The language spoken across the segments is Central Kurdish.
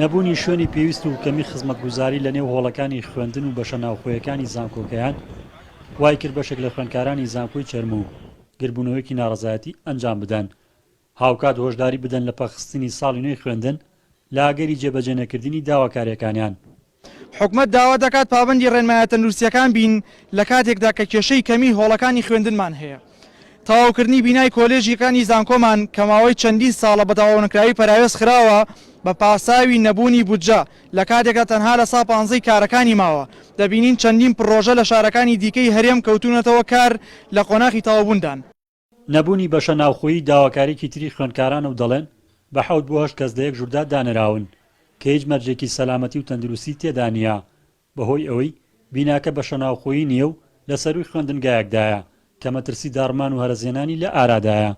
نەبوونی شوێنی پێویست و کەمی خزمەتگوزاری لە نێو هۆڵەکانی خوێندن و بەشە ناوخۆیەکانی زانکۆکەیان وای کرد بەشێک لە خوێندکارانی زانکۆی چەرم و گربوونەوەیەکی ناڕەزایەتی ئەنجام بدەن هاوکات هۆشداری بدەن لە پەخستنی ساڵی نوێی خوێندن لە ئاگەری جێبەجێ نەکردنی داواکاریەکانیان. حکومەت داوا دەکات پابەندی ڕێنمایە تەندروستیەکان بین لە کاتێکدا کە کێشەی کەمی هۆڵەکانی خوێندنمان هەیە. تەواوکردنی بینای کۆلێژیەکانی زانکۆمان کە ماوەی چەندین ساڵە بە تەواونەکراوی پەراوێز خراوە بە پاساوی نەبوونی بودجە لە کاتێکدا تەنها لە سا 15 کارەکانی ماوە دەبینین چەندین پڕۆژە لە شارەکانی دیکەی هەرێم کەوتونەتەوە کار لە قۆناغی تەواوبووندان. نەبوونی بەشە ناوخۆیی داواکاریکی تری خوێندکاران و دەڵێن بە 7 بۆ 8 کەس لە یەک ژووردا دانراون کە هیچ مەرجێکی سەلامەتی و تەندروستی تێدا نییە بەهۆی ئەوەی بیناکە بەشە ناوخۆیی نییە و لە سەروی خوێندنگایەکدایە کە مەترسی داڕمان و هەرەزێنانی لە ئارادایە.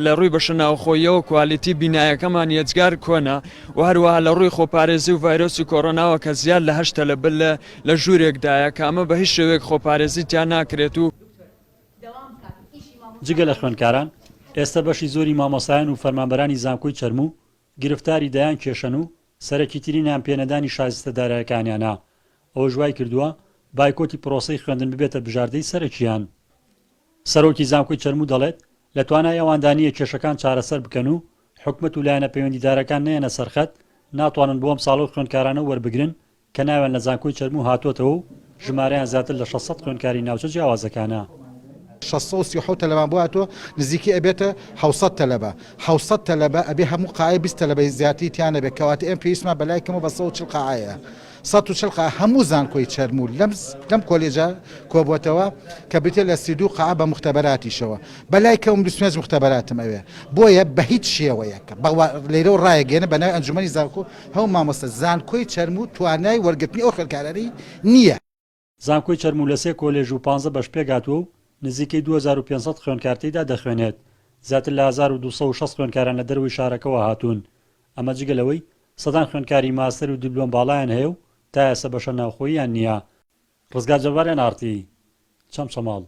لە ڕووی بەشە ناوخۆیەوە کوالیتی بینایەکەمان یەجگار کۆنا و هەروەها لە ڕووی خۆپارێزی و ڤایرۆسی کۆڕۆناوە کە زیاد لە 8 لە ژوورێکدایە کە ئەمە بە هیچ شێوەیەک خۆپارێزی تیان ناکرێت و جگە لە خوێندکاران ئێستا بەشی زۆری مامۆسایان و فەرمانبەرانی زانکۆی چەرم و گرفتاری دایان کێشەن و سەرەکی ترینیان پێنەدانی شایستەدارایەکانیانە ئەوە ژوای کردووە بایکۆتی پرۆسەی خوێندن ببێتە بژاردەی سەرەکیان. سەرۆکی زانکۆی چەرم دەڵێت لە توانای ئەوەندانیە کێشەکان چارەسەر بکەن و حکومەت و لایەنە پەیوەندیدارەکان نەیەنە سەرخەت ناتوانن بۆم ساڵە و خوێندکارانە وەربگرن کە ناوێن لە زانکۆی چەرم هاتوۆتەوە و ژمارەیان زیاتر لە 600 خوێندکاری ناوچە جیاوازەکانە. 637 تەلەبان بواتۆ نزیکی ئەبێتە 700 تەلەبە 700 تەلەبە ئەبێ هەموو قایە 20 تەلەبەی زیاتی تیانە بێت کەواتە ئەم پێویستمان بەلایکەمە بە 140 قایە 140 قا هەموو زانکۆی چەرم و لەم کۆلێجە کۆبووەتەوە کە بتێ لە 32 قا بە مختبەراتیشەوە بەلایکەم 25 مختبەراتم ئەوێ بۆیە بە هیچ شێوەیەکە لێرە و ڕایەگەێنە بەناوی ئەنجومەنی زانکۆ هەموو مامۆستا زانکۆی چەرم و توانای وەرگرتنی ئەو خوێندکارانەی نییە. زانکۆی چەرم و لە 3 کۆلێژ و 15 بەش پێگاتووە و نزیکەی 2500 خوێندکارتیدا دەخوێنێت زیاتر لە 1260 خوێندکاران لە دەروی شارەکەەوە هاتوون ئەمە جگەلەوەی سەدان خوێندکاری ماستەر و دیپلۆم باڵایان هەیە و تا ئێستا بەشە ناوخۆییان نییە. ڕزگار جەبارێن ئارتی چەمچەماڵ.